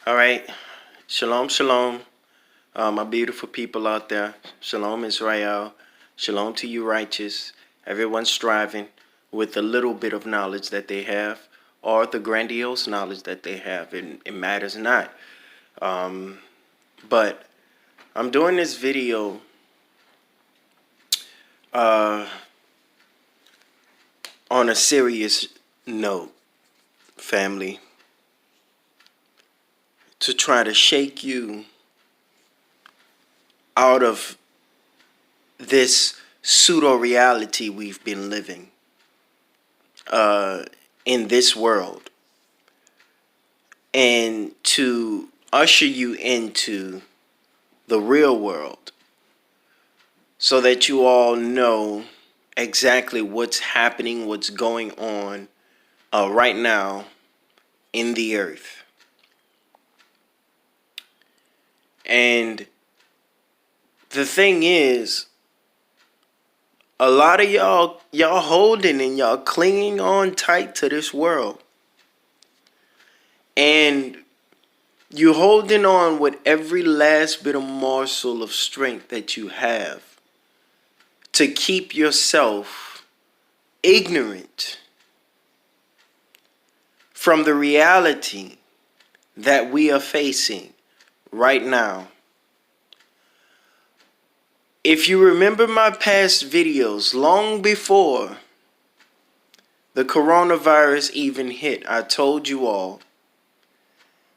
All right. Shalom, shalom. My beautiful people out there. Shalom, Israel. Shalom to you, righteous. Everyone striving with the little bit of knowledge that they have or the grandiose knowledge that they have. It matters not. But I'm doing this video on a serious note, family, to try to shake you out of this pseudo-reality we've been living in this world, and to usher you into the real world so that you all know exactly what's happening, what's going on right now in the earth. And the thing is, a lot of y'all holding and y'all clinging on tight to this world. And you holding on with every last bit of morsel of strength that you have to keep yourself ignorant from the reality that we are facing right now. If you remember my past videos, long before the coronavirus even hit, I told you all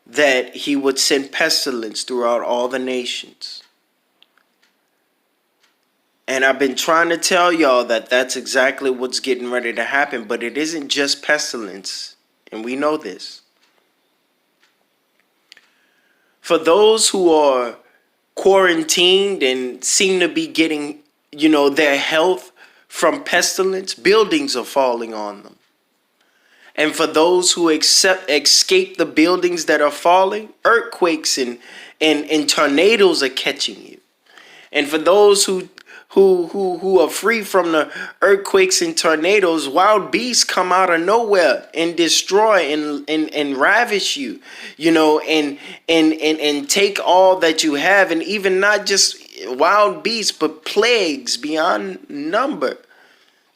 that he would send pestilence throughout all the nations. And I've been trying to tell y'all that that's exactly what's getting ready to happen, but it isn't just pestilence, and we know this. For those who are quarantined and seem to be getting, their health from pestilence, buildings are falling on them. And for those who escape the buildings that are falling, earthquakes and tornadoes are catching you. And for those who are free from the earthquakes and tornadoes, wild beasts come out of nowhere and destroy and ravish you, and take all that you have, and even not just wild beasts, but plagues beyond number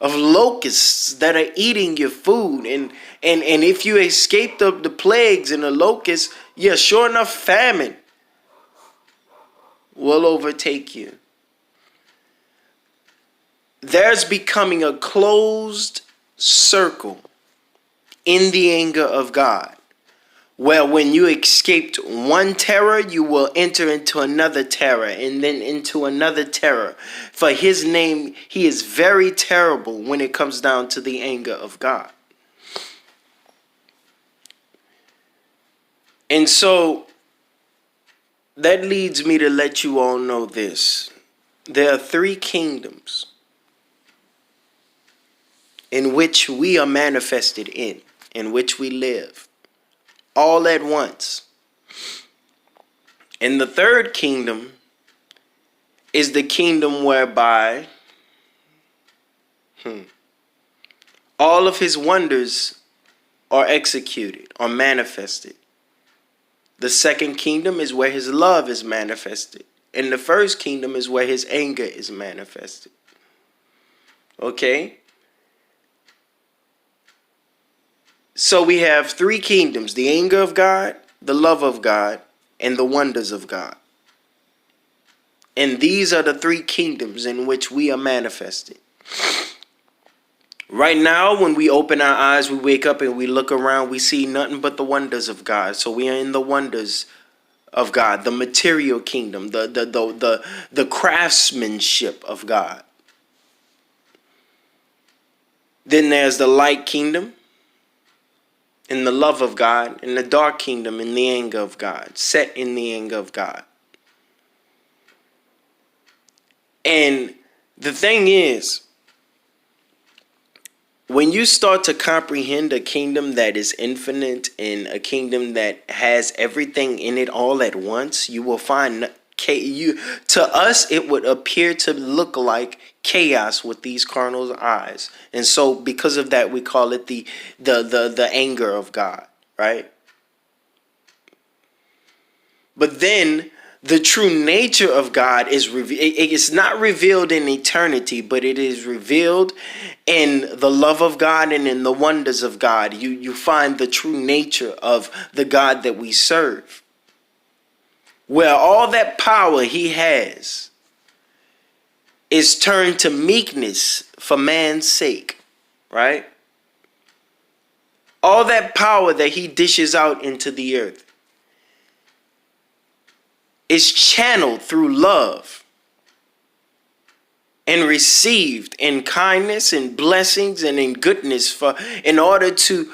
of locusts that are eating your food. And if you escape the plagues and the locusts, yeah, sure enough, famine will overtake you. There's becoming a closed circle in the anger of God, where when you escaped one terror, you will enter into another terror and then into another terror. For his name, he is very terrible when it comes down to the anger of God. And so that leads me to let you all know this. There are three kingdoms in which we are manifested in which we live, all at once. And the third kingdom is the kingdom whereby all of his wonders are executed, are manifested. The second kingdom is where his love is manifested. And the first kingdom is where his anger is manifested. Okay? So we have three kingdoms: the anger of God, the love of God, and the wonders of God. And these are the three kingdoms in which we are manifested. Right now, when we open our eyes, we wake up and we look around, we see nothing but the wonders of God. So we are in the wonders of God, the material kingdom, the craftsmanship of God. Then there's the light kingdom, in the love of God, in the dark kingdom, in the anger of God, set in the anger of God. And the thing is, when you start to comprehend a kingdom that is infinite and a kingdom that has everything in it all at once, you will find to us it would appear to look like chaos with these carnal eyes. And so because of that, we call it the anger of God, right? But then the true nature of God is it's not revealed in eternity, but it is revealed in the love of God and in the wonders of God. You find the true nature of the God that we serve, where all that power he has is turned to meekness for man's sake, right? All that power that he dishes out into the earth is channeled through love and received in kindness and blessings and in goodness in order to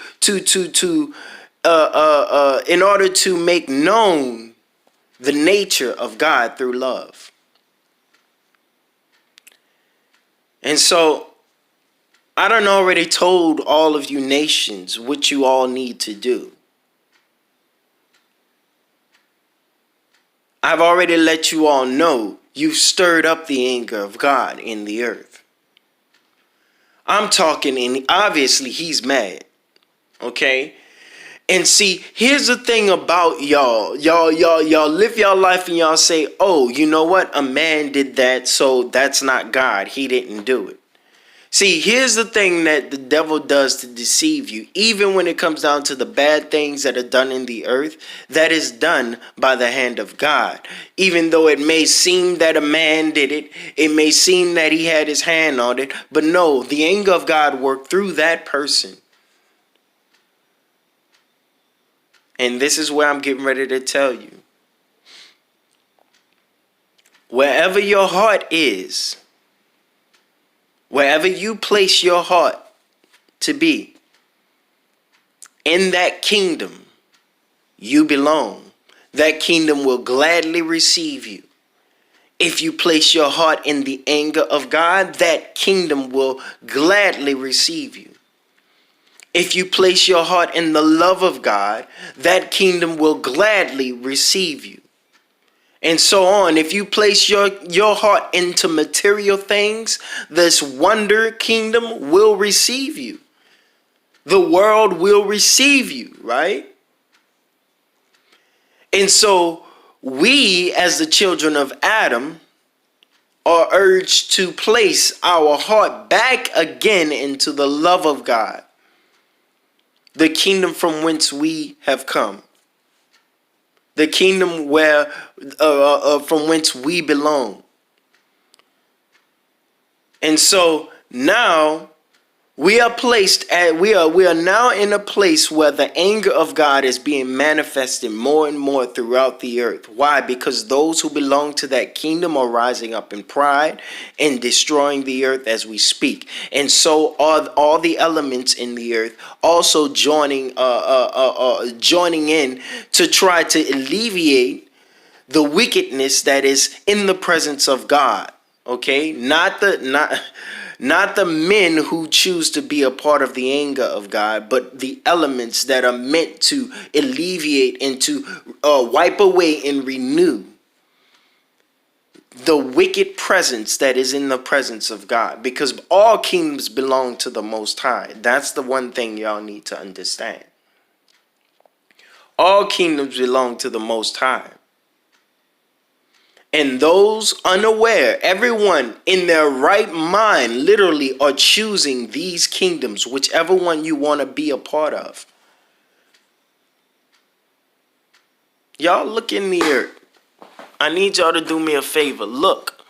make known the nature of God through love. And so I done already told all of you nations what you all need to do. I've already let you all know you've stirred up the anger of God in the earth. I'm talking, and obviously he's mad. Okay? And see, here's the thing about y'all. Y'all live your life and y'all say, oh, you know what? A man did that, so that's not God. He didn't do it. See, here's the thing that the devil does to deceive you. Even when it comes down to the bad things that are done in the earth, that is done by the hand of God. Even though it may seem that a man did it, it may seem that he had his hand on it, but no, the anger of God worked through that person. And this is where I'm getting ready to tell you. Wherever your heart is, wherever you place your heart to be, in that kingdom you belong. That kingdom will gladly receive you. If you place your heart in the anger of God, that kingdom will gladly receive you. If you place your heart in the love of God, that kingdom will gladly receive you. And so on. If you place your heart into material things, this wonder kingdom will receive you. The world will receive you, right? And so we, as the children of Adam, are urged to place our heart back again into the love of God, the kingdom from whence we have come. The kingdom where from whence we belong. And so now we are now in a place where the anger of God is being manifested more and more throughout the earth. Why? Because those who belong to that kingdom are rising up in pride and destroying the earth as we speak. And so are all the elements in the earth also joining in to try to alleviate the wickedness that is in the presence of God. Okay? Not the men who choose to be a part of the anger of God, but the elements that are meant to alleviate and to wipe away and renew the wicked presence that is in the presence of God. Because all kingdoms belong to the Most High. That's the one thing y'all need to understand. All kingdoms belong to the Most High. And those unaware, everyone in their right mind, literally are choosing these kingdoms, whichever one you want to be a part of. Y'all look in the earth. I need y'all to do me a favor. Look.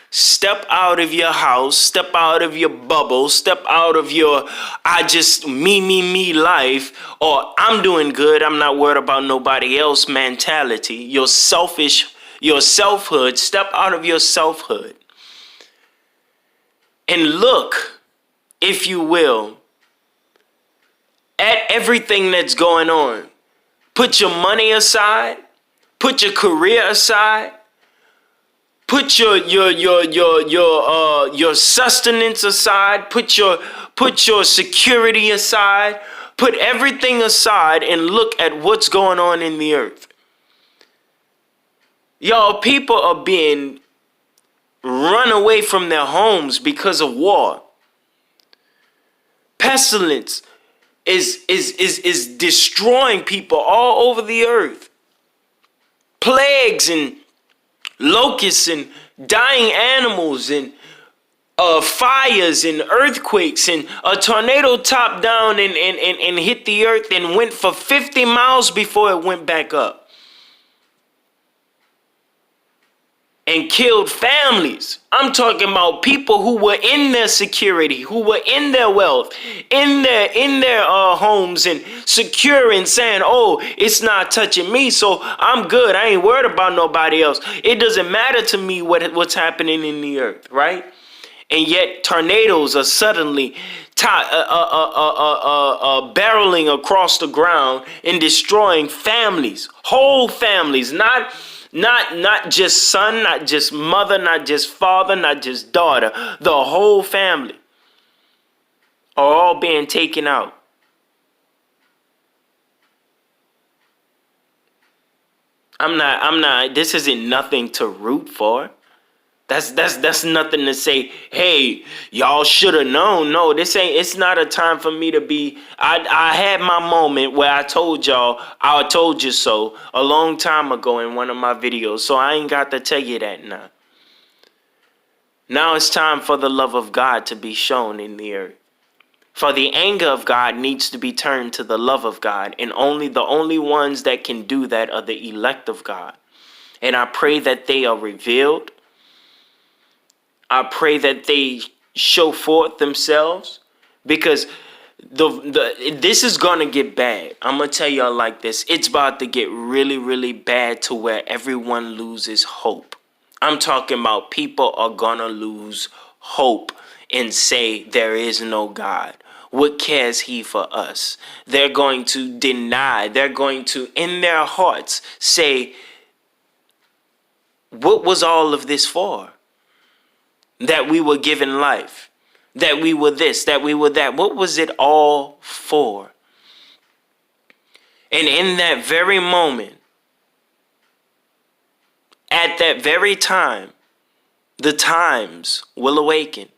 Step out of your house. Step out of your bubble. Step out of your me life. Or I'm doing good. I'm not worried about nobody else mentality. Your selfhood. Step out of your selfhood and look, if you will, at everything that's going on. Put your money aside, put your career aside, put your sustenance aside, put your security aside, put everything aside and look at what's going on in the earth. Y'all, people are being run away from their homes because of war. Pestilence is destroying people all over the earth. plagues and locusts and dying animals and fires and earthquakes, and a tornado topped down and hit the earth and went for 50 miles before it went back up and killed families. I'm talking about people who were in their security, who were in their wealth, in their homes, and secure, and saying, oh, it's not touching me, so I'm good. I ain't worried about nobody else. It doesn't matter to me what's happening in the earth, right? And yet tornadoes are suddenly barreling across the ground and destroying families, whole families, not just son, not just mother, not just father, not just daughter. The whole family are all being taken out. I'm not, this isn't nothing to root for. That's nothing to say, hey, y'all should have known. No, it's not a time for me to be. I had my moment where I told y'all, I told you so a long time ago in one of my videos. So I ain't got to tell you that now. Now it's time for the love of God to be shown in the earth. For the anger of God needs to be turned to the love of God. And the only ones that can do that are the elect of God. And I pray that they are revealed. I pray that they show forth themselves, because this is going to get bad. I'm going to tell y'all like this. It's about to get really, really bad to where everyone loses hope. I'm talking about people are going to lose hope and say there is no God. What cares he for us? They're going to deny. They're going to, in their hearts, say, what was all of this for? That we were given life, that we were this, that we were that. What was it all for? And in that very moment, at that very time, the times will awaken.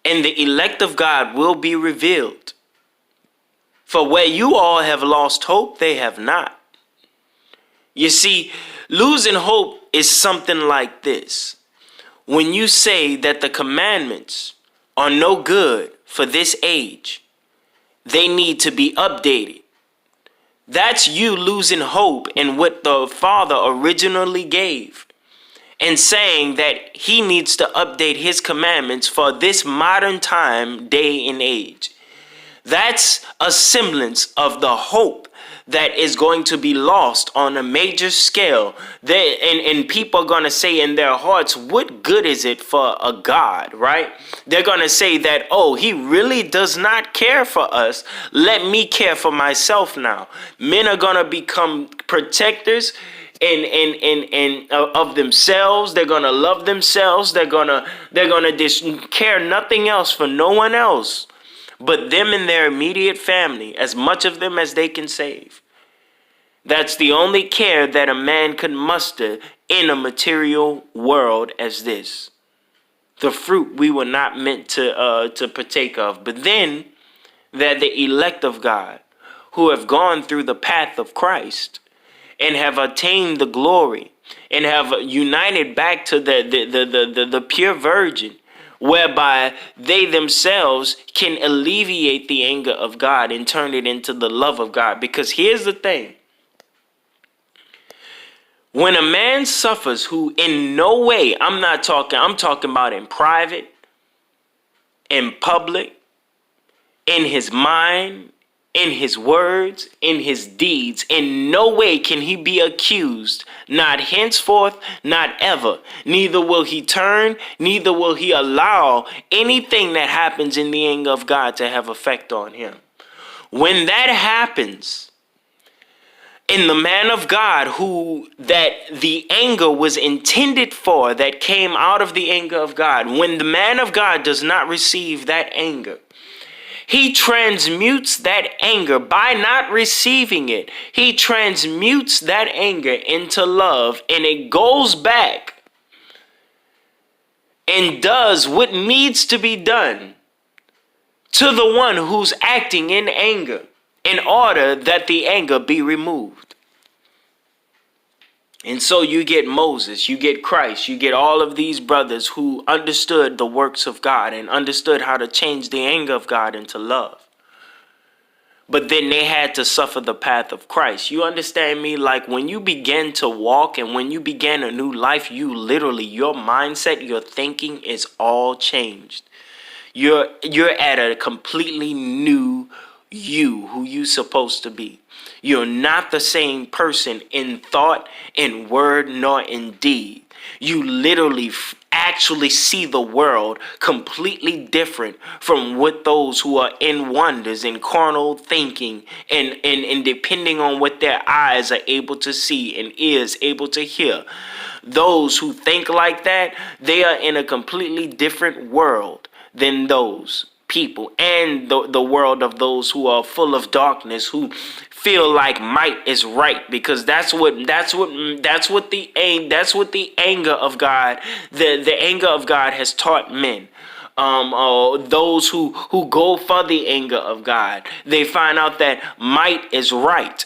And the elect of God will be revealed. For where you all have lost hope, they have not. You see, losing hope is something like this. When you say that the commandments are no good for this age, they need to be updated. That's you losing hope in what the Father originally gave, and saying that he needs to update his commandments for this modern time, day and age. That's a semblance of the hope that is going to be lost on a major scale. And people are going to say in their hearts, what good is it for a God, right? They're going to say that, oh, he really does not care for us. Let me care for myself now. Men are going to become protectors of themselves. They're going to love themselves. They're going to just care nothing else for no one else but them and their immediate family, as much of them as they can save. That's the only care that a man could muster in a material world as this. The fruit we were not meant to partake of. But then that the elect of God, who have gone through the path of Christ and have attained the glory and have united back to the pure virgin, whereby they themselves can alleviate the anger of God and turn it into the love of God. Because here's the thing. When a man suffers who in no way, I'm talking about in private, in public, in his mind, in his words, in his deeds, in no way can he be accused, not henceforth, not ever. Neither will he turn, neither will he allow anything that happens in the anger of God to have effect on him. When that happens, in the man of God who that the anger was intended for, that came out of the anger of God, when the man of God does not receive that anger, he transmutes that anger by not receiving it. He transmutes that anger into love, and it goes back and does what needs to be done to the one who's acting in anger in order that the anger be removed. And so you get Moses, you get Christ, you get all of these brothers who understood the works of God and understood how to change the anger of God into love. But then they had to suffer the path of Christ. You understand me? Like when you begin to walk and when you begin a new life, you literally, your mindset, your thinking is all changed. You're at a completely new you, who you supposed to be. You're not the same person in thought, in word, nor in deed. You literally actually see the world completely different from what those who are in wonders and carnal thinking and depending on what their eyes are able to see and ears able to hear. Those who think like that, they are in a completely different world than those people, and the world of those who are full of darkness, who feel like might is right, because that's what the anger of God, the anger of God has taught men. Those who go for the anger of God, they find out that might is right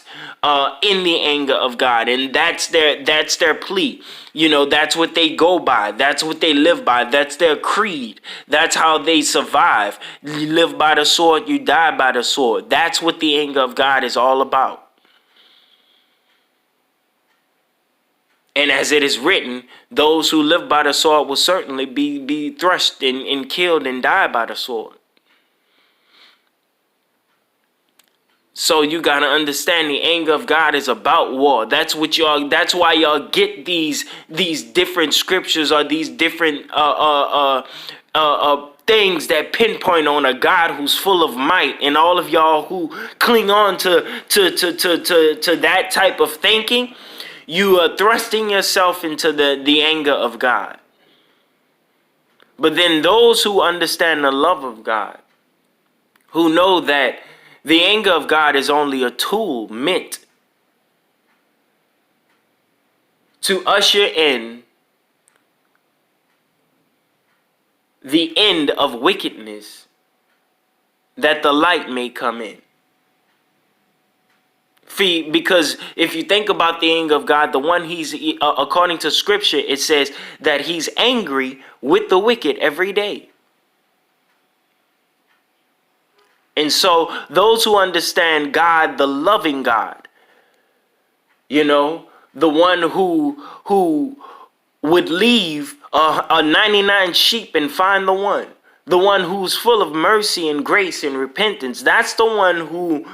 in the anger of God, and that's their plea. You know, that's what they go by. That's what they live by. That's their creed. That's how they survive. You live by the sword, you die by the sword. That's what the anger of God is all about. And as it is written, those who live by the sword will certainly be thrust and killed and die by the sword. So you gotta understand the anger of God is about war. That's why y'all get these different scriptures or these different things that pinpoint on a God who's full of might, and all of y'all who cling on to that type of thinking, you are thrusting yourself into the anger of God. But then those who understand the love of God, who know that the anger of God is only a tool meant to usher in the end of wickedness, that the light may come in. Because if you think about the anger of God, the one he's, according to scripture, it says that he's angry with the wicked every day. And so those who understand God, the loving God, you know, the one who would leave a 99 sheep and find the one who's full of mercy and grace and repentance, that's the one who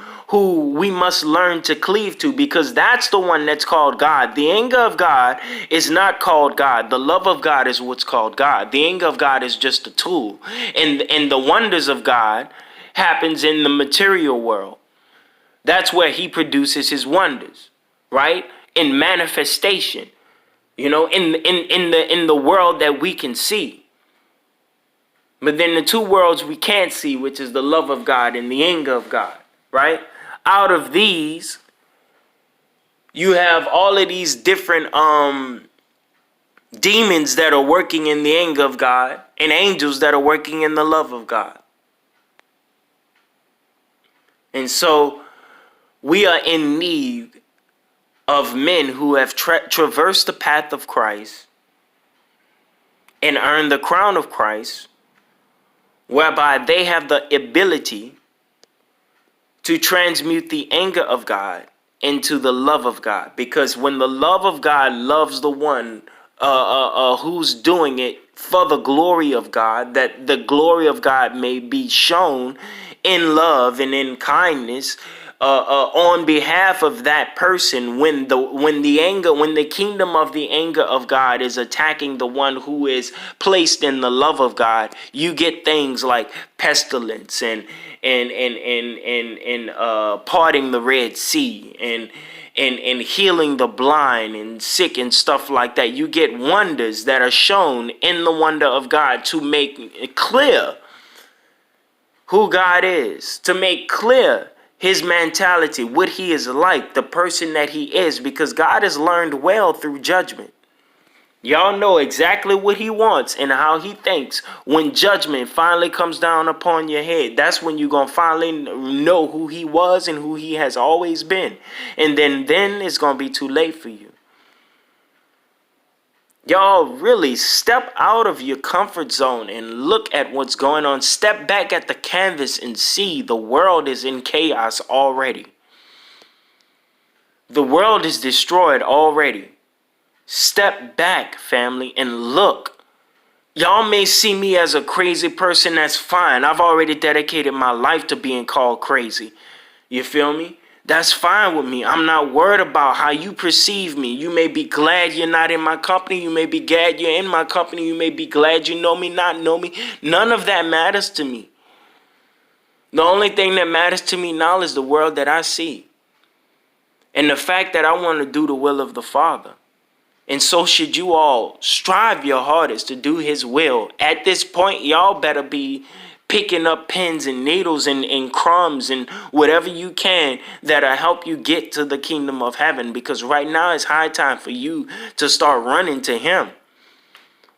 we must learn to cleave to, because that's the one that's called God. The anger of God is not called God. The love of God is what's called God. The anger of God is just a tool. And the wonders of God happens in the material world. That's where he produces his wonders, right? In manifestation, you know, in the world that we can see. But then the two worlds we can't see, which is the love of God and the anger of God, right? Out of these, you have all of these different demons that are working in the anger of God and angels that are working in the love of God. And so we are in need of men who have traversed the path of Christ and earned the crown of Christ, whereby they have the ability to transmute the anger of God into the love of God. Because when the love of God loves the one who's doing it for the glory of God, that the glory of God may be shown in love and in kindness on behalf of that person, when the kingdom of the anger of God is attacking the one who is placed in the love of God, you get things like pestilence and parting the Red Sea and healing the blind and sick and stuff like that. You get wonders that are shown in the wonder of God to make it clear who God is, to make clear his mentality, what he is like, the person that he is, because God has learned well through judgment. Y'all know exactly what he wants and how he thinks. When judgment finally comes down upon your head, that's when you're going to finally know who he was and who he has always been. And then it's going to be too late for you. Y'all really step out of your comfort zone and look at what's going on. Step back at the canvas and see the world is in chaos already. The world is destroyed already. Step back, family, and look. Y'all may see me as a crazy person. That's fine. I've already dedicated my life to being called crazy. You feel me? That's fine with me. I'm not worried about how you perceive me. You may be glad you're not in my company. You may be glad you're in my company. You may be glad you know me, not know me. None of that matters to me. The only thing that matters to me now is the world that I see. And the fact that I want to do the will of the Father. And so should you all strive your hardest to do his will. At this point, y'all better be picking up pins and needles and crumbs and whatever you can that'll help you get to the kingdom of heaven. Because right now it's high time for you to start running to him.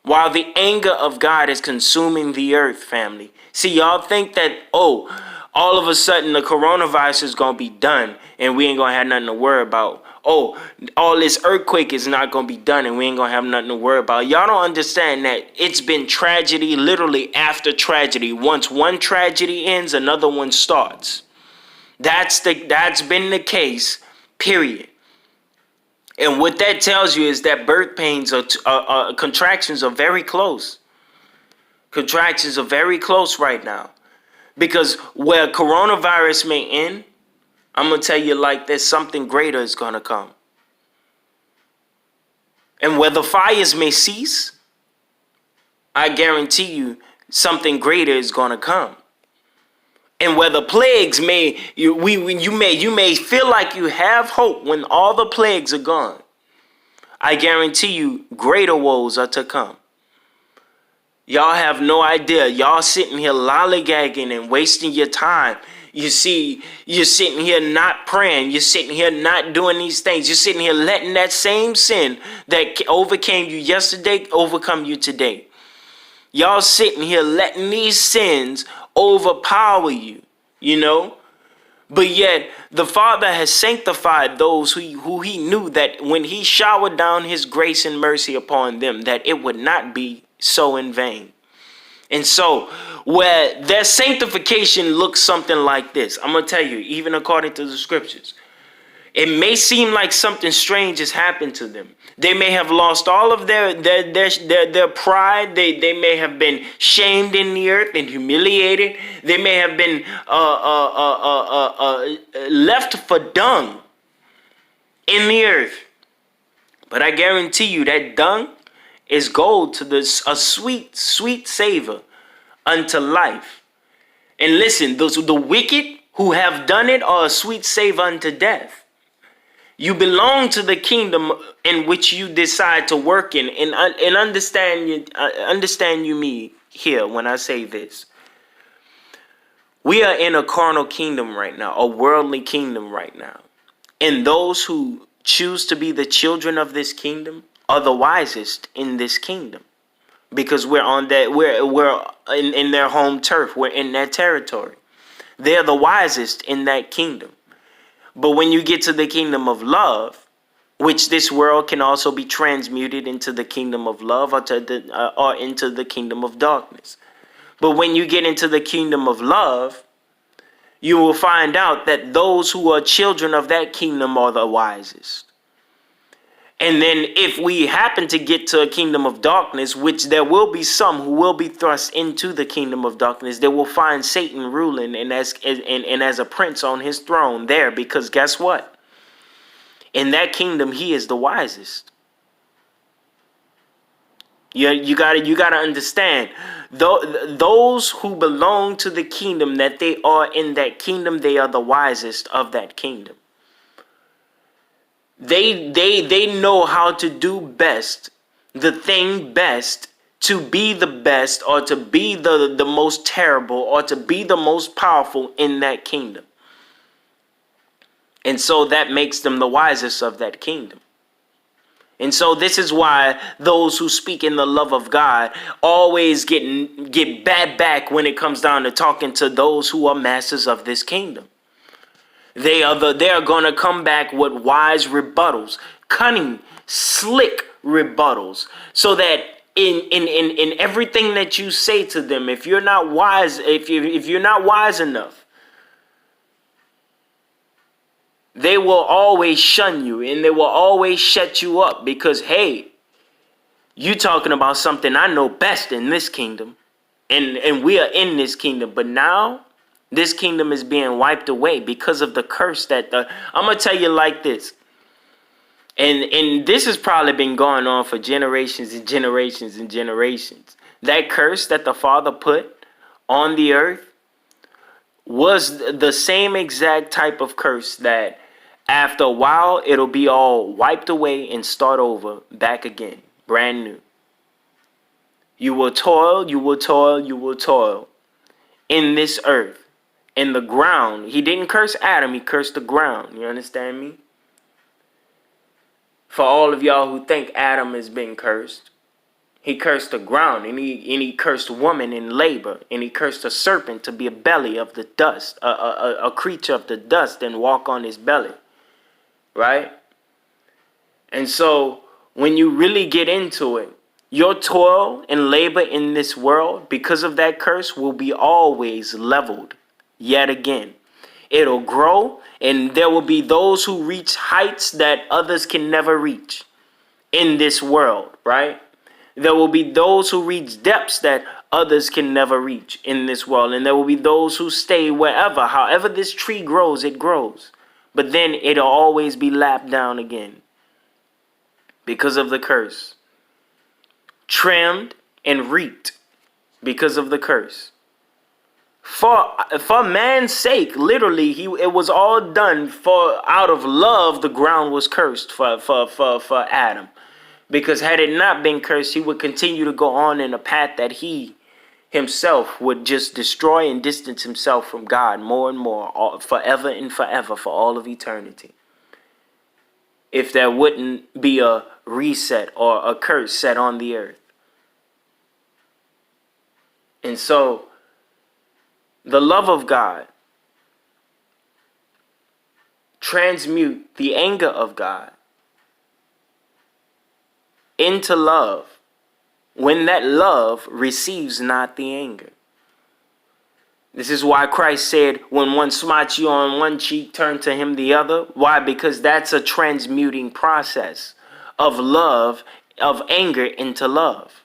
While the anger of God is consuming the earth, family. See, y'all think that, all of a sudden the coronavirus is going to be done and we ain't going to have nothing to worry about. All this earthquake is not going to be done and we ain't going to have nothing to worry about. Y'all don't understand that it's been tragedy literally after tragedy. Once one tragedy ends, another one starts. That's been the case, period. And what that tells you is that birth pains contractions are very close. Contractions are very close right now. Because where coronavirus may end, I'm going to tell you like this, something greater is going to come. And where the fires may cease, I guarantee you something greater is going to come. And where the plagues you may feel like you have hope when all the plagues are gone. I guarantee you greater woes are to come. Y'all have no idea. Y'all sitting here lollygagging and wasting your time. You see, you're sitting here not praying. You're sitting here not doing these things. You're sitting here letting that same sin that overcame you yesterday overcome you today. Y'all sitting here letting these sins overpower you, you know? But yet the Father has sanctified those who he knew that when he showered down his grace and mercy upon them, that it would not be so in vain. And so where their sanctification looks something like this, I'm going to tell you, even according to the scriptures, it may seem like something strange has happened to them. They may have lost all of their pride. They may have been shamed in the earth and humiliated. They may have been left for dung in the earth. But I guarantee you that dung is gold to a sweet, sweet savor unto life. And listen, the wicked who have done it are a sweet savor unto death. You belong to the kingdom in which you decide to work in. And understand you me here when I say this. We are in a carnal kingdom right now, a worldly kingdom right now. And those who choose to be the children of this kingdom are the wisest in this kingdom, because we're in their home turf. We're in their territory. They're the wisest in that kingdom. But when you get to the kingdom of love, which this world can also be transmuted into the kingdom of love or into the kingdom of darkness. But when you get into the kingdom of love, you will find out that those who are children of that kingdom are the wisest. And then if we happen to get to a kingdom of darkness, which there will be some who will be thrust into the kingdom of darkness, they will find Satan ruling and as a prince on his throne there, because guess what? In that kingdom, he is the wisest. You gotta understand, those who belong to the kingdom, that they are in that kingdom, they are the wisest of that kingdom. They know how to do best, the thing best, to be the best, or to be the most terrible, or to be the most powerful in that kingdom. And so that makes them the wisest of that kingdom. And so this is why those who speak in the love of God always get bad back when it comes down to talking to those who are masters of this kingdom. They are going to come back with wise rebuttals, cunning, slick rebuttals, so that in everything that you say to them, if you're not wise, if you're not wise enough, they will always shun you and they will always shut you up because, hey, you talking about something I know best in this kingdom, and we are in this kingdom, but now this kingdom is being wiped away because of the curse that I'm gonna tell you like this. And this has probably been going on for generations and generations and generations. That curse that the Father put on the earth was the same exact type of curse that after a while it'll be all wiped away and start over back again, brand new. You will toil, you will toil, you will toil in this earth. In the ground. He didn't curse Adam, he cursed the ground. You understand me? For all of y'all who think Adam has been cursed, he cursed the ground, and he cursed woman in labor, and he cursed a serpent to be a belly of the dust, a creature of the dust, and walk on his belly. Right? And so when you really get into it, your toil and labor in this world because of that curse will be always leveled. Yet again, it'll grow, and there will be those who reach heights that others can never reach in this world, right? There will be those who reach depths that others can never reach in this world, and there will be those who stay wherever. However this tree grows, it grows, but then it'll always be lapped down again because of the curse, trimmed and reaped because of the curse. For man's sake, literally, it was all done for out of love. The ground was cursed for Adam, because had it not been cursed, he would continue to go on in a path that he himself would just destroy and distance himself from God more and more, forever and forever, for all of eternity. If there wouldn't be a reset or a curse set on the earth. And so the love of God, transmute the anger of God into love when that love receives not the anger. This is why Christ said, when one smites you on one cheek, turn to him the other. Why? Because that's a transmuting process of love, of anger into love.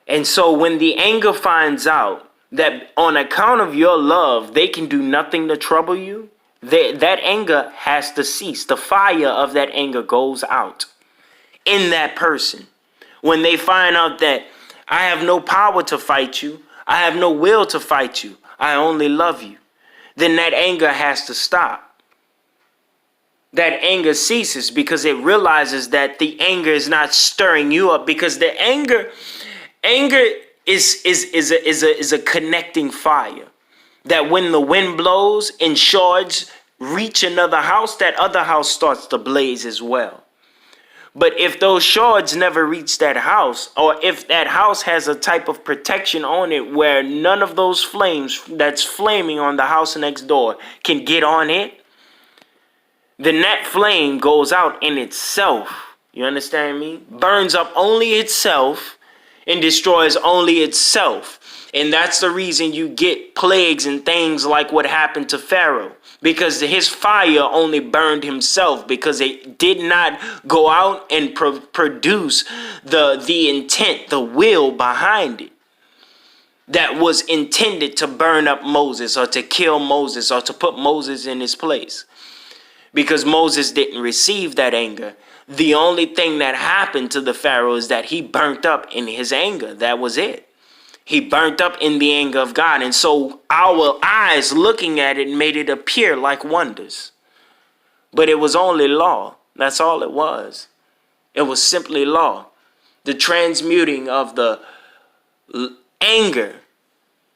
And so when the anger finds out that on account of your love, they can do nothing to trouble you, that anger has to cease. The fire of that anger goes out in that person. When they find out that I have no power to fight you, I have no will to fight you, I only love you, then that anger has to stop. That anger ceases because it realizes that the anger is not stirring you up, because the anger is a connecting fire that when the wind blows and shards reach another house, that other house starts to blaze as well. But if those shards never reach that house, or if that house has a type of protection on it where none of those flames that's flaming on the house next door can get on it, then that flame goes out in itself. You understand me? Burns up only itself and destroys only itself. And that's the reason you get plagues and things like what happened to Pharaoh, because his fire only burned himself, because it did not go out and produce the intent, the will behind it that was intended to burn up Moses or to kill Moses or to put Moses in his place. Because Moses didn't receive that anger. The only thing that happened to the Pharaoh is that he burnt up in his anger. That was it. He burnt up in the anger of God. And so our eyes looking at it made it appear like wonders. But it was only law. That's all it was. It was simply law. The transmuting of the anger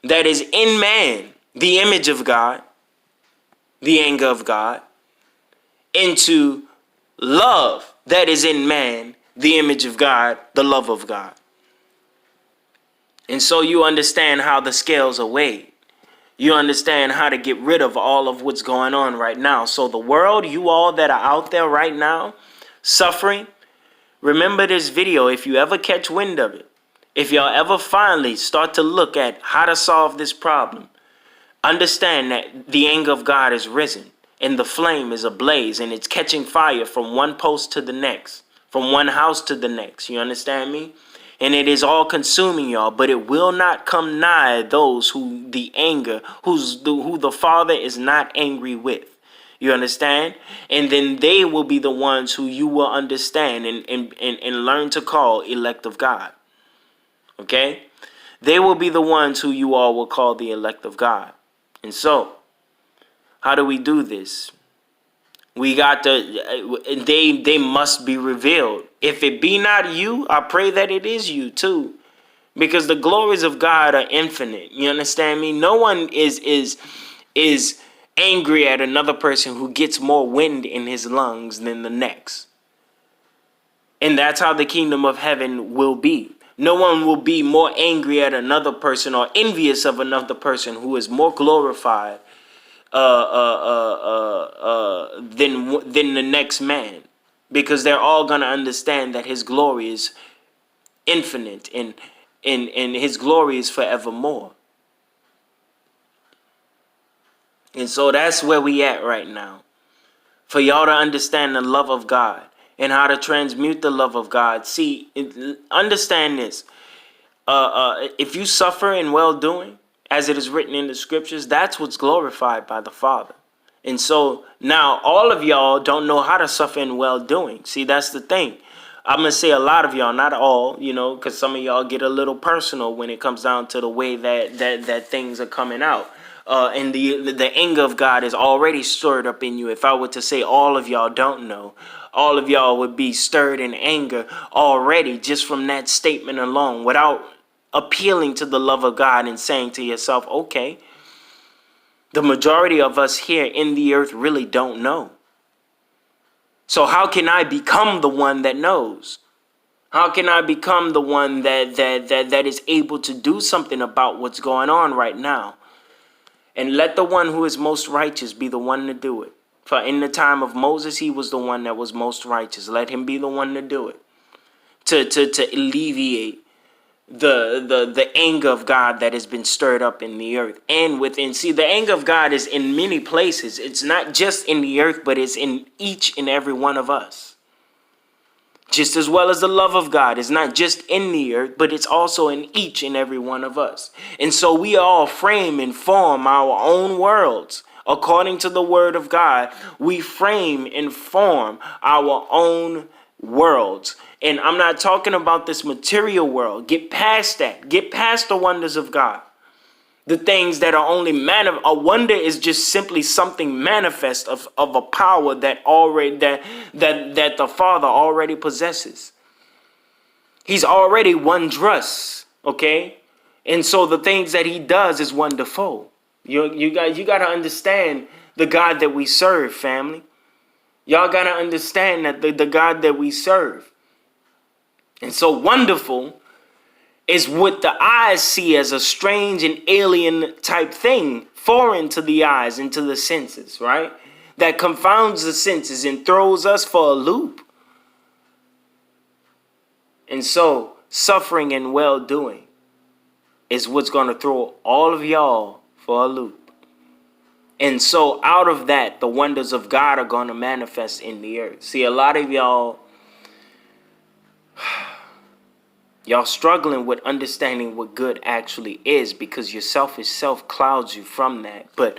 that is in man, the image of God, the anger of God, into love that is in man, the image of God, the love of God. And so you understand how the scales are weighed. You understand how to get rid of all of what's going on right now. So the world, you all that are out there right now suffering, remember this video. If you ever catch wind of it, if y'all ever finally start to look at how to solve this problem, understand that the anger of God is risen and the flame is ablaze and it's catching fire from one post to the next, from one house to the next. You understand me? And it is all consuming y'all, but it will not come nigh those who the anger, who the Father is not angry with. You understand? And then they will be the ones who you will understand and learn to call elect of God. Okay? They will be the ones who you all will call the elect of God. And so, how do we do this? We got to, they must be revealed. If it be not you, I pray that it is you too. Because the glories of God are infinite. You understand me? No one is angry at another person who gets more wind in his lungs than the next. And that's how the kingdom of heaven will be. No one will be more angry at another person or envious of another person who is more glorified than the next man, because they're all gonna understand that his glory is infinite and his glory is forevermore. And so that's where we at right now. For y'all to understand the love of God and how to transmute the love of God. See, understand this. If you suffer in well-doing, as it is written in the scriptures, that's what's glorified by the Father. And so now all of y'all don't know how to suffer in well-doing. See, that's the thing. I'm going to say a lot of y'all, not all, because some of y'all get a little personal when it comes down to the way that things are coming out. And the anger of God is already stirred up in you. If I were to say all of y'all don't know, all of y'all would be stirred in anger already just from that statement alone, without appealing to the love of God and saying to yourself, okay, the majority of us here in the earth really don't know. So how can I become the one that knows? How can I become the one that is able to do something about what's going on right now? And let the one who is most righteous be the one to do it. For in the time of Moses, he was the one that was most righteous. Let him be the one to do it. To alleviate the anger of God that has been stirred up in the earth and within. See, the anger of God is in many places. It's not just in the earth, but it's in each and every one of us. Just as well as the love of God is not just in the earth, but it's also in each and every one of us. And so we all frame and form our own worlds. According to the word of God, we frame and form our own worlds. And I'm not talking about this material world. Get past that. Get past the wonders of God. The things that are only a wonder is just simply something manifest of a power that the Father already possesses. He's already wondrous, okay? And so the things that he does is wonderful. You got to understand the God that we serve, family. Y'all got to understand that the God that we serve. And so wonderful is what the eyes see as a strange and alien type thing, foreign to the eyes and to the senses, right? That confounds the senses and throws us for a loop. And so suffering and well-doing is what's going to throw all of y'all for a loop. And so out of that, the wonders of God are going to manifest in the earth. See, a lot of y'all struggling with understanding what good actually is because your selfish self clouds you from that. But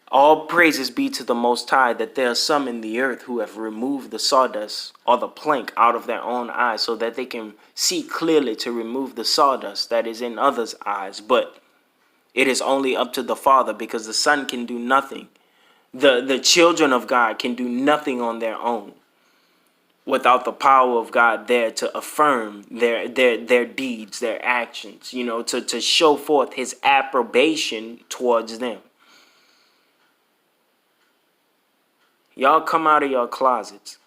all praises be to the Most High that there are some in the earth who have removed the sawdust or the plank out of their own eyes so that they can see clearly to remove the sawdust that is in others' eyes. But it is only up to the Father, because the Son can do nothing. The children of God can do nothing on their own without the power of God there to affirm their deeds, their actions, to show forth his approbation towards them. Y'all come out of your closets.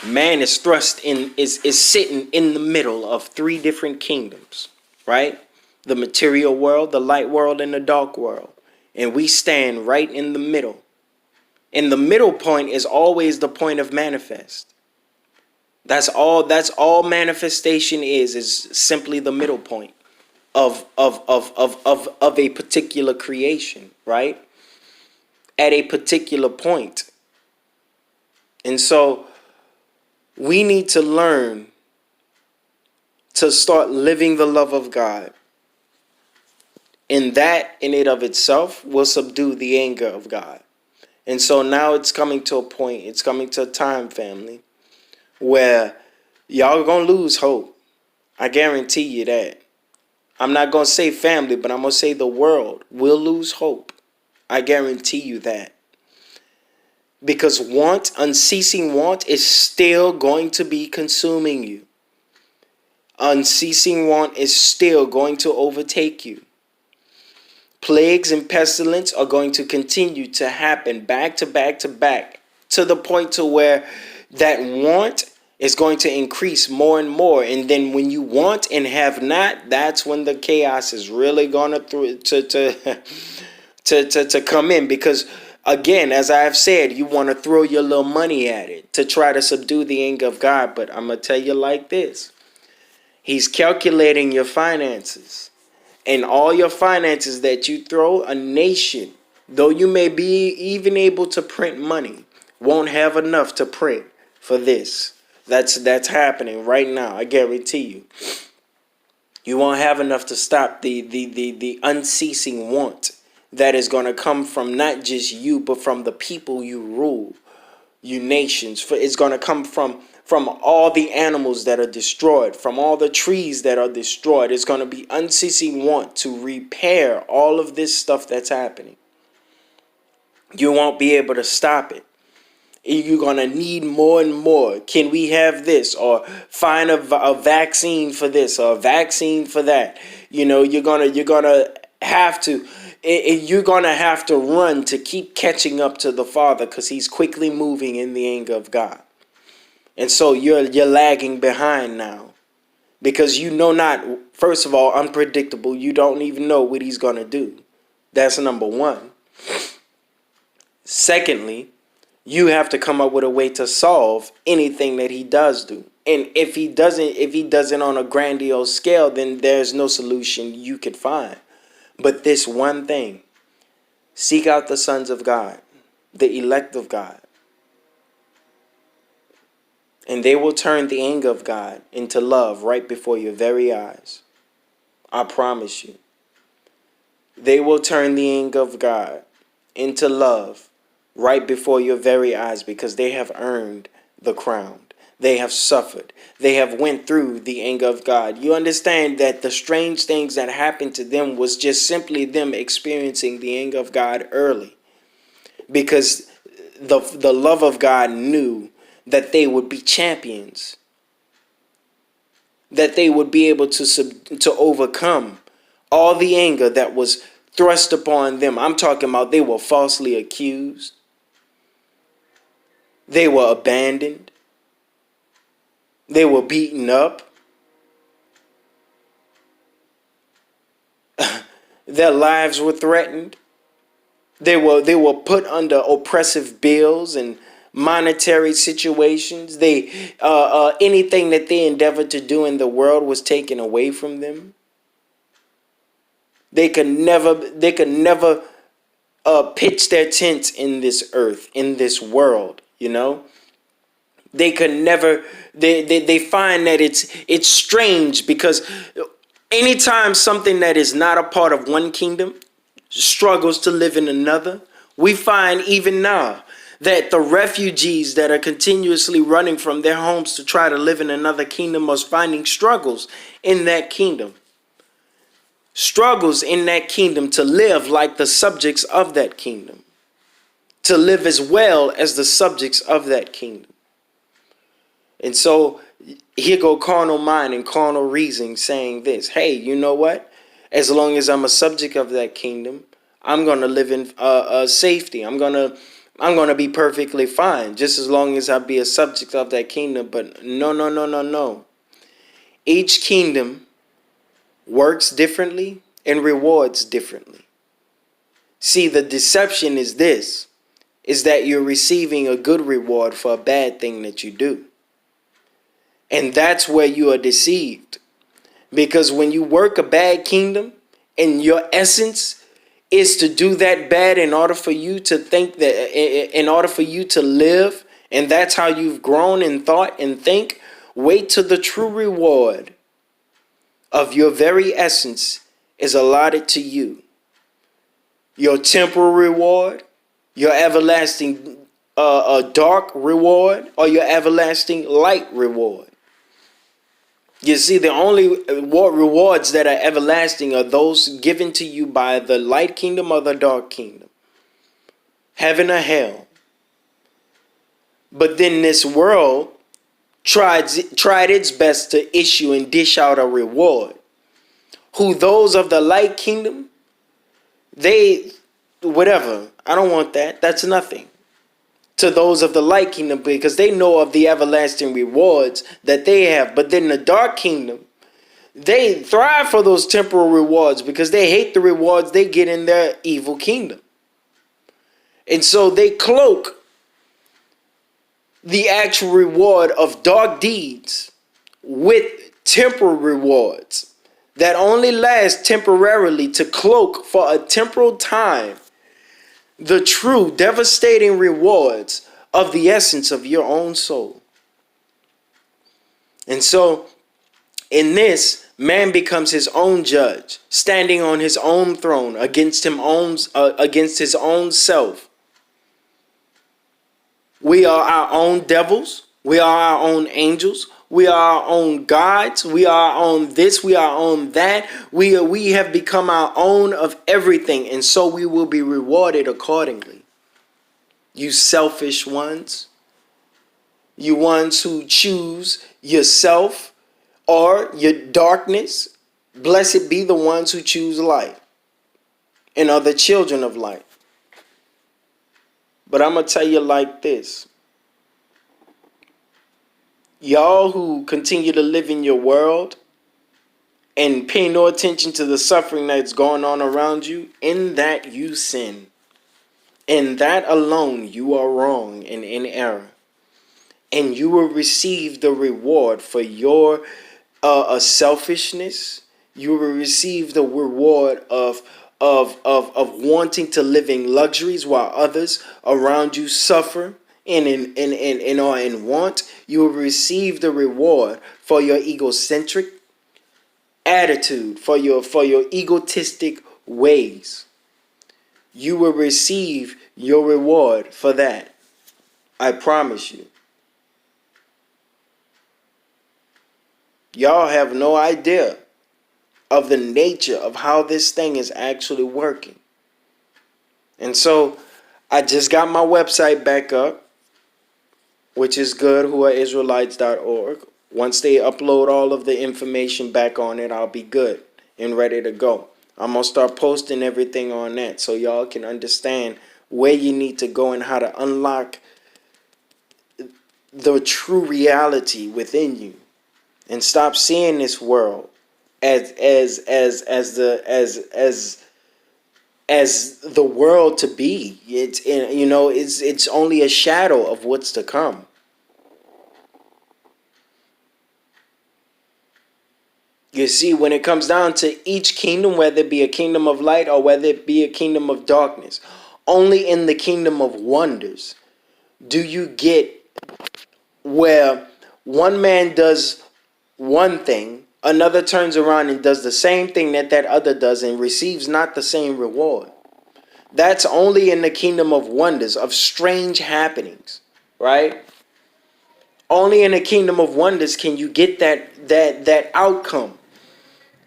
Man is thrust in, is sitting in the middle of three different kingdoms, right? the material world, the light world, and the dark world. And we stand right in the middle. And the middle point is always the point of manifest. That's all manifestation is simply the middle point of a particular creation, right? At a particular point. And so we need to learn to start living the love of God. And that in it of itself will subdue the anger of God. And so now it's coming to a point, it's coming to a time, family, where y'all are going to lose hope. I guarantee you that. I'm not going to say family, but I'm going to say the world will lose hope. I guarantee you that. Because want, unceasing want, is still going to be consuming you. Unceasing want is still going to overtake you. Plagues and pestilence are going to continue to happen back to back to back, to the point to where that want is going to increase more and more. And then when you want and have not, that's when the chaos is really going to come in. Because again, as I have said, you want to throw your little money at it to try to subdue the anger of God. But I'm going to tell you like this. He's calculating your finances. And all your finances that you throw, a nation, though you may be even able to print money, won't have enough to print for this. That's happening right now. I guarantee you. You won't have enough to stop the unceasing want that is going to come from not just you, but from the people you rule, you nations. It's going to come from all the animals that are destroyed, from all the trees that are destroyed. It's going to be unceasing want to repair all of this stuff that's happening. You won't be able to stop it. You're going to need more and more. Can we have this? Or find a vaccine for this or a vaccine for that? You know, you're going to have to. You're going to have to run to keep catching up to the Father, because he's quickly moving in the anger of God. And so you're lagging behind now, because you know not, first of all, unpredictable. You don't even know what he's going to do. That's number one. Secondly, you have to come up with a way to solve anything that he does do. And if he doesn't on a grandiose scale, then there's no solution you could find. But this one thing, seek out the sons of God, the elect of God. And they will turn the anger of God into love right before your very eyes. I promise you. They will turn the anger of God into love right before your very eyes, because they have earned the crown. They have suffered. They have went through the anger of God. You understand that the strange things that happened to them was just simply them experiencing the anger of God early. Because the love of God knew that they would be champions, that they would be able to overcome all the anger that was thrust upon them. I'm talking about they were falsely accused. They were abandoned. They were beaten up. Their lives were threatened. They were put under oppressive bills and monetary situations. They anything that they endeavored to do in the world was taken away from them. They could never pitch their tents in this earth, in this world, you know. They could never, they find that it's strange, because anytime something that is not a part of one kingdom struggles to live in another, we find even now that the refugees that are continuously running from their homes to try to live in another kingdom are finding struggles in that kingdom. Struggles in that kingdom to live like the subjects of that kingdom. To live as well as the subjects of that kingdom. And so here go carnal mind and carnal reason saying this. Hey, you know what? As long as I'm a subject of that kingdom, I'm going to live in safety. I'm going to be perfectly fine, just as long as I be a subject of that kingdom. But no. Each kingdom works differently and rewards differently. See, the deception is this, is that you're receiving a good reward for a bad thing that you do. And that's where you are deceived. Because when you work a bad kingdom, and your essence is to do that bad in order for you to think that, in order for you to live, and that's how you've grown in thought and think, wait till the true reward of your very essence is allotted to you. Your temporal reward, your everlasting dark reward, or your everlasting light reward. You see, the only rewards that are everlasting are those given to you by the light kingdom or the dark kingdom, heaven or hell. But then this world tried its best to issue and dish out a reward. Who those of the light kingdom, they, whatever, I don't want that. That's nothing to those of the light kingdom, because they know of the everlasting rewards that they have. But then the dark kingdom, they thrive for those temporal rewards because they hate the rewards they get in their evil kingdom. And so they cloak the actual reward of dark deeds with temporal rewards that only last temporarily, to cloak for a temporal time the true devastating rewards of the essence of your own soul. And so in this, man becomes his own judge, standing on his own throne against his own self. We are our own devils. We are our own angels. We are our own gods. We are our own this. We are on that. We have become our own of everything. And so we will be rewarded accordingly. You selfish ones. You ones who choose yourself or your darkness. Blessed be the ones who choose light and are the children of light. But I'm going to tell you like this. Y'all who continue to live in your world and pay no attention to the suffering that's going on around you, in that you sin. In that alone you are wrong and in error. And you will receive the reward for your selfishness. You will receive the reward of wanting to live in luxuries while others around you suffer and are in want. You will receive the reward for your egocentric attitude, for your egotistic ways. You will receive your reward for that. I promise you. Y'all have no idea of the nature of how this thing is actually working. And so I just got my website back up, which is good, whoareisraelites.org. Once they upload all of the information back on it, I'll be good and ready to go. I'm going to start posting everything on that so y'all can understand where you need to go and how to unlock the true reality within you and stop seeing this world as the world to be. It's only a shadow of what's to come. You see, when it comes down to each kingdom, whether it be a kingdom of light or whether it be a kingdom of darkness, only in the kingdom of wonders do you get where one man does one thing, another turns around and does the same thing that other does and receives not the same reward. That's only in the kingdom of wonders, of strange happenings, right? Only in the kingdom of wonders can you get that outcome.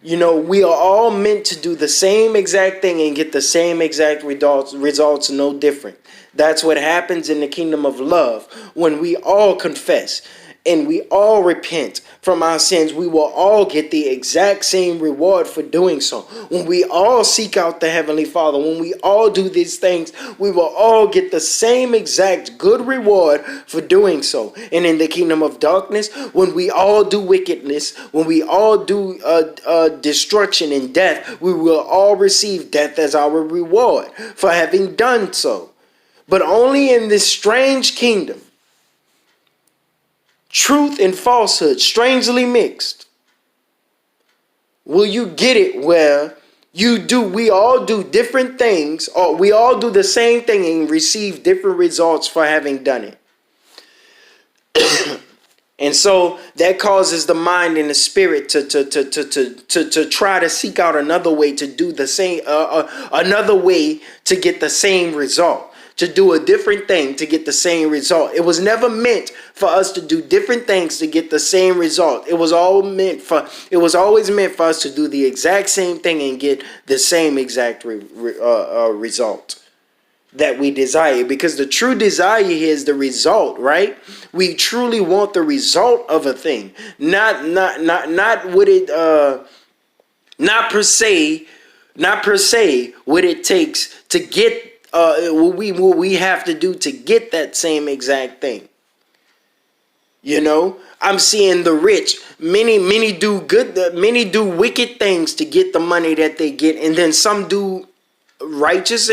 We are all meant to do the same exact thing and get the same exact results, no different. That's what happens in the kingdom of love when we all confess and we all repent from our sins, we will all get the exact same reward for doing so. When we all seek out the Heavenly Father, when we all do these things, we will all get the same exact good reward for doing so. And in the kingdom of darkness, when we all do wickedness, when we all do destruction and death, we will all receive death as our reward for having done so. But only in this strange kingdom, truth and falsehood strangely mixed, will you get it where we all do different things, or we all do the same thing and receive different results for having done it. And so that causes the mind and the spirit to try to seek out another way to do the same, another way to get the same result, to do a different thing to get the same result. It was never meant for us to do different things to get the same result. It was always meant for us to do the exact same thing and get the same exact result that we desire, because the true desire here is the result, right? We truly want the result of a thing, not what it not per se what it takes to get what we have to do to get that same exact thing. You know, I'm seeing the rich, many do wicked things to get the money that they get, and then some do righteous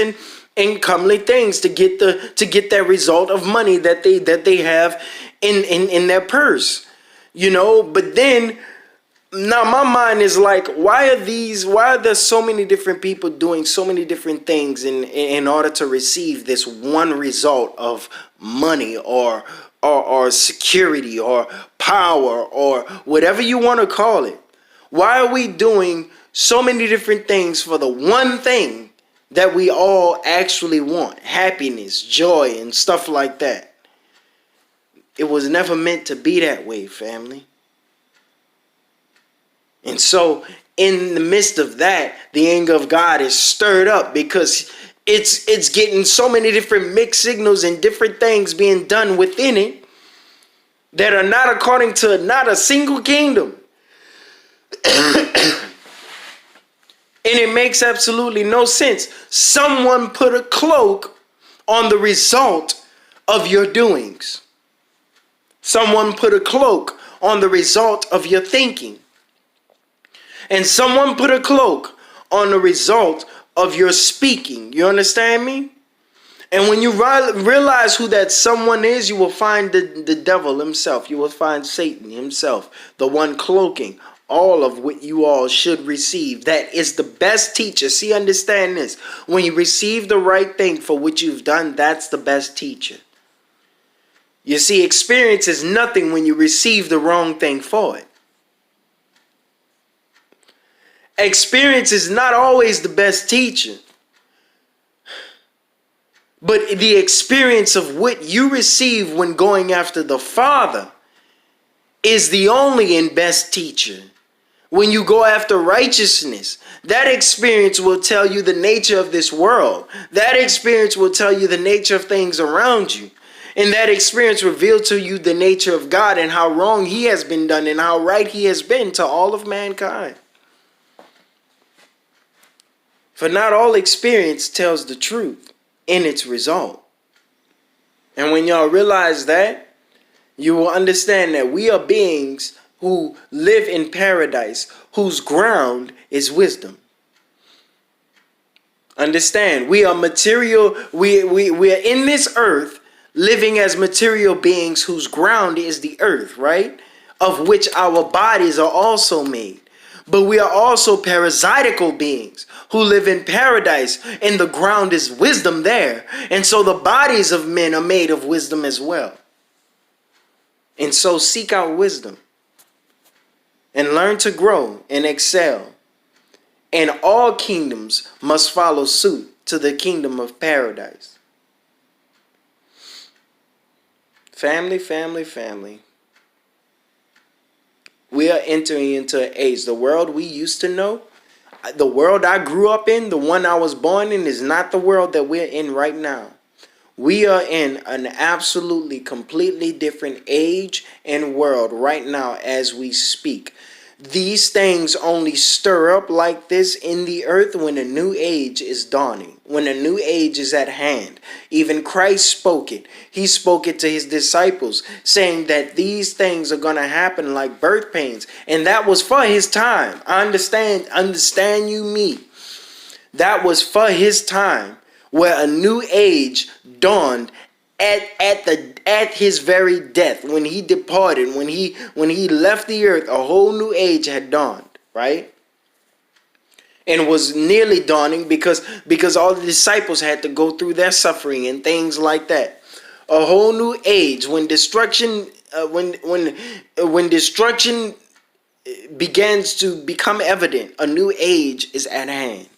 and comely things to get that result of money that they have in their purse. You know, but then now my mind is like, why are there so many different people doing so many different things in order to receive this one result of money or security or power or whatever you want to call it? Why are we doing so many different things for the one thing that we all actually want? Happiness, joy, and stuff like that. It was never meant to be that way, family. And so in the midst of that, the anger of God is stirred up because it's getting so many different mixed signals and different things being done within it that are not according to not a single kingdom. And it makes absolutely no sense. Someone put a cloak on the result of your doings. Someone put a cloak on the result of your thinking. And someone put a cloak on the result of your speaking. You understand me? And when you realize who that someone is, you will find the devil himself. You will find Satan himself, the one cloaking all of what you all should receive. That is the best teacher. See, understand this. When you receive the right thing for what you've done, that's the best teacher. You see, experience is nothing when you receive the wrong thing for it. Experience is not always the best teacher. But the experience of what you receive when going after the Father is the only and best teacher. When you go after righteousness, that experience will tell you the nature of this world. That experience will tell you the nature of things around you. And that experience reveals to you the nature of God and how wrong He has been done and how right He has been to all of mankind. For not all experience tells the truth in its result. And when y'all realize that, you will understand that we are beings who live in paradise, whose ground is wisdom. Understand, we are material, we are in this earth living as material beings whose ground is the earth, right? Of which our bodies are also made. But we are also parasitical beings who live in paradise, and the ground is wisdom there. And so the bodies of men are made of wisdom as well. And so seek out wisdom and learn to grow and excel. And all kingdoms must follow suit to the kingdom of paradise. Family, family, family. We are entering into an age. The world we used to know, the world I grew up in, the one I was born in, is not the world that we're in right now. We are in an absolutely completely different age and world right now as we speak. These things only stir up like this in the earth when a new age is dawning, when a new age is at hand. Even Christ spoke it. He spoke it to his disciples, saying that these things are going to happen like birth pains. And that was for his time. Understand you me. That was for his time, where a new age dawned at his very death, when he departed, when he left the earth. A whole new age had dawned, right? And was nearly dawning because all the disciples had to go through their suffering and things like that. A whole new age, when destruction when destruction begins to become evident, a new age is at hand.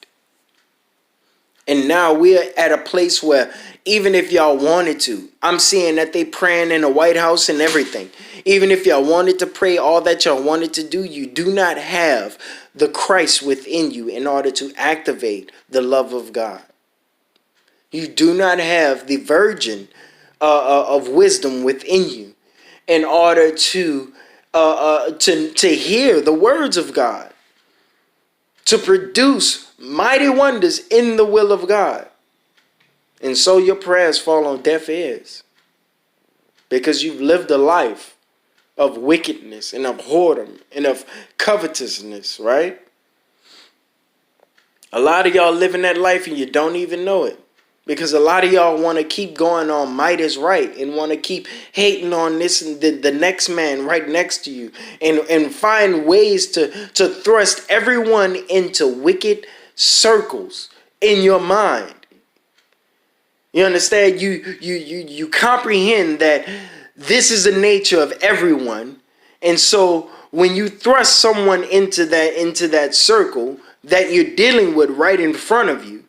And now we're at a place where even if y'all wanted to, I'm seeing that they praying in the White House and everything. Even if y'all wanted to pray all that y'all wanted to do, you do not have the Christ within you in order to activate the love of God. You do not have the virgin of wisdom within you in order to hear the words of God, to produce mighty wonders in the will of God. And so your prayers fall on deaf ears because you've lived a life of wickedness and of whoredom and of covetousness, right? A lot of y'all living that life and you don't even know it, because a lot of y'all want to keep going on might is right and want to keep hating on this and the next man right next to you, and find ways to thrust everyone into wicked circles in your mind. You understand? You comprehend that this is the nature of everyone. And so when you thrust someone into that circle that you're dealing with right in front of you,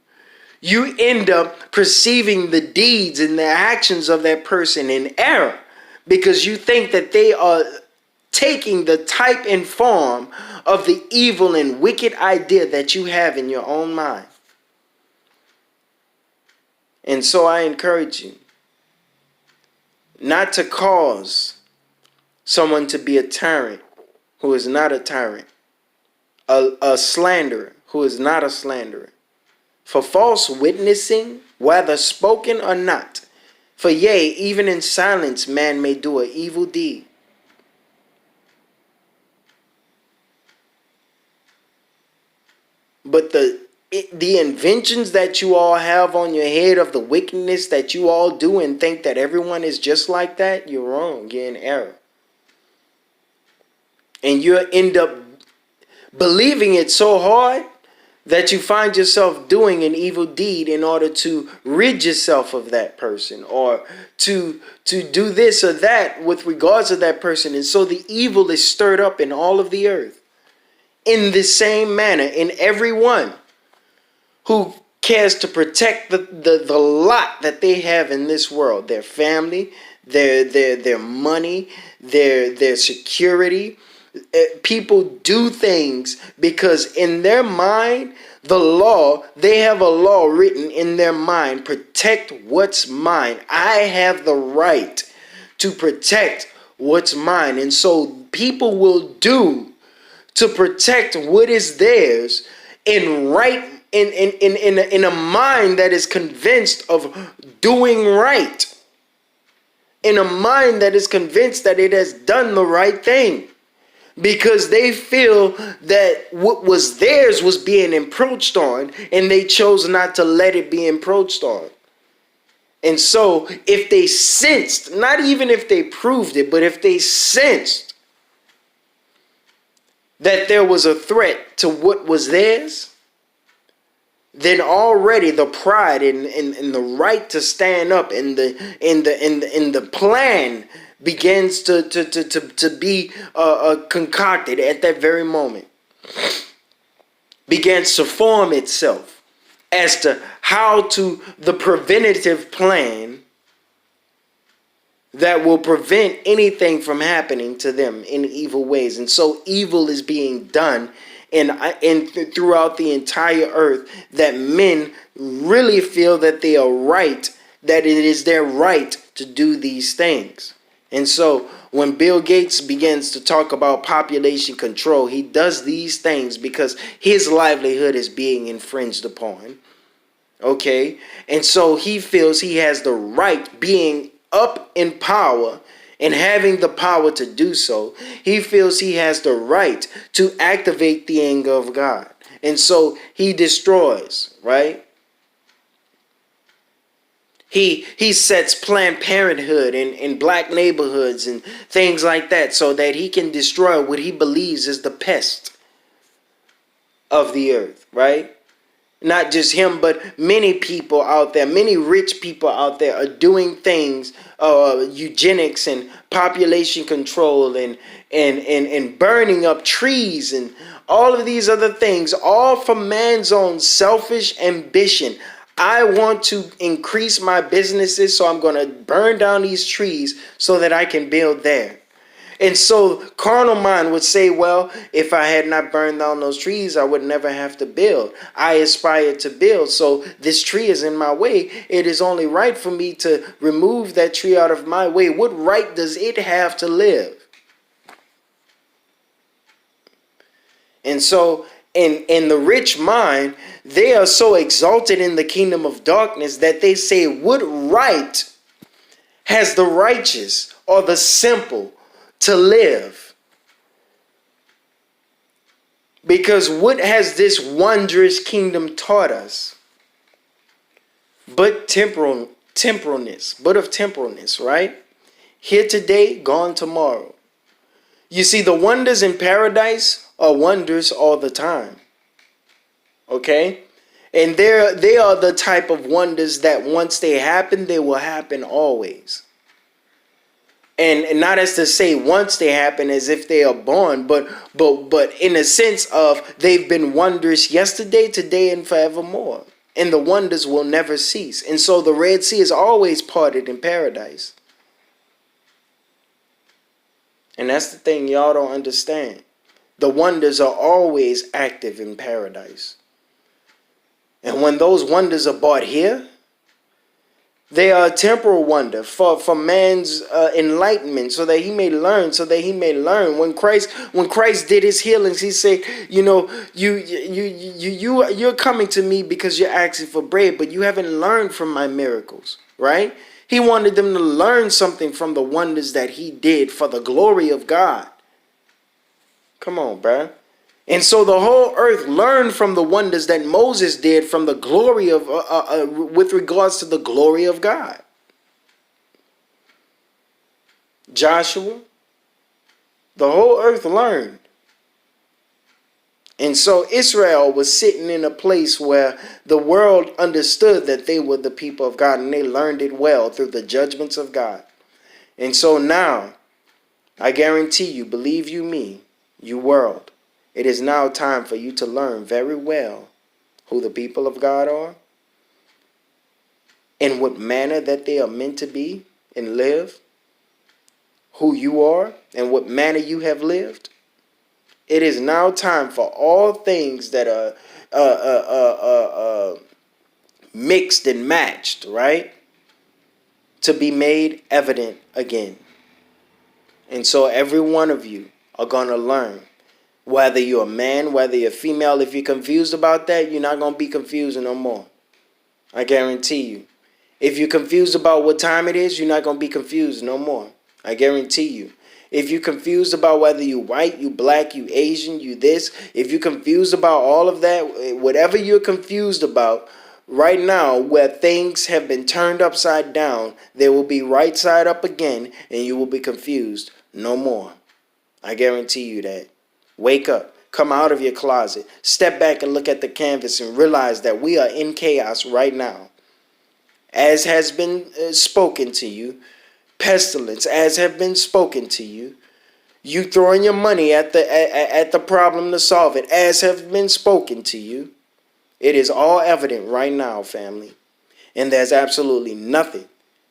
you end up perceiving the deeds and the actions of that person in error, because you think that they are taking the type and form of the evil and wicked idea that you have in your own mind. And so I encourage you not to cause someone to be a tyrant who is not a tyrant, a slanderer who is not a slanderer. For false witnessing, whether spoken or not, for yea, even in silence man may do an evil deed. But the inventions that you all have on your head of the wickedness that you all do and think that everyone is just like that, you're wrong. You're in error. And you end up believing it so hard that you find yourself doing an evil deed in order to rid yourself of that person, or to do this or that with regards to that person. And so the evil is stirred up in all of the earth in the same manner, in everyone who cares to protect the lot that they have in this world, their family, their money, their security. People do things because in their mind, they have a law written in their mind: protect what's mine. I have the right to protect what's mine. And so people will do to protect what is theirs in a mind that is convinced of doing right, in a mind that is convinced that it has done the right thing, because they feel that what was theirs was being encroached on, and they chose not to let it be encroached on. And so if they sensed, not even if they proved it, but if they sensed that there was a threat to what was theirs, then already the pride and the right to stand up and the plan begins to be concocted at that very moment, begins to form itself as to how to the preventative plan that will prevent anything from happening to them in evil ways. And so evil is being done throughout the entire earth, that men really feel that they are right, that it is their right to do these things. And so when Bill Gates begins to talk about population control, he does these things because his livelihood is being infringed upon. Okay? And so he feels he has the right, being up in power and having the power to do so, he feels he has the right to activate the anger of God. And so he destroys, right? He sets Planned Parenthood in black neighborhoods and things like that so that he can destroy what he believes is the pest of the earth, right? Not just him, but many people out there, many rich people out there are doing things, eugenics and population control and burning up trees and all of these other things, all for man's own selfish ambition. I want to increase my businesses, so I'm going to burn down these trees so that I can build there. And so carnal mind would say, well, if I had not burned down those trees, I would never have to build. I aspire to build, so this tree is in my way. It is only right for me to remove that tree out of my way. What right does it have to live? And so in the rich mind, they are so exalted in the kingdom of darkness that they say, what right has the righteous or the simple to live? Because what has this wondrous kingdom taught us? But temporalness, right? Here today, gone tomorrow. You see, the wonders in paradise are wonders all the time. Okay? And they are the type of wonders that once they happen, they will happen always. And not as to say once they happen as if they are born, but in a sense of they've been wondrous yesterday, today, and forevermore. And the wonders will never cease. And so the Red Sea is always parted in paradise. And that's the thing y'all don't understand. The wonders are always active in paradise. And when those wonders are brought here, they are a temporal wonder for man's enlightenment, so that he may learn, When Christ did his healings, he said, you know, you're coming to me because you're asking for bread, but you haven't learned from my miracles, right? He wanted them to learn something from the wonders that he did for the glory of God. Come on, bruh. And so the whole earth learned from the wonders that Moses did from the glory of, with regards to the glory of God. Joshua, the whole earth learned. And so Israel was sitting in a place where the world understood that they were the people of God, and they learned it well through the judgments of God. And so now, I guarantee you, believe you me, you world, it is now time for you to learn very well who the people of God are, in what manner that they are meant to be and live, who you are and what manner you have lived. It is now time for all things that are mixed and matched, right, to be made evident again. And so every one of you are going to learn. Whether you're a man, whether you're female, if you're confused about that, you're not going to be confused no more. I guarantee you. If you're confused about what time it is, you're not going to be confused no more. I guarantee you. If you're confused about whether you white, you black, you Asian, you this, if you're confused about all of that, whatever you're confused about, right now, where things have been turned upside down, they will be right side up again, and you will be confused no more. I guarantee you that. Wake up, come out of your closet, step back and look at the canvas and realize that we are in chaos right now. As has been spoken to you, pestilence, as have been spoken to you, you throwing your money at the problem to solve it, as have been spoken to you. It is all evident right now, family. And there's absolutely nothing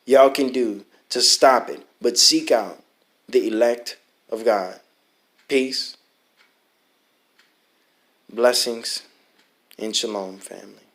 y'all can do to stop it but seek out the elect of God. Peace. Blessings and shalom, family.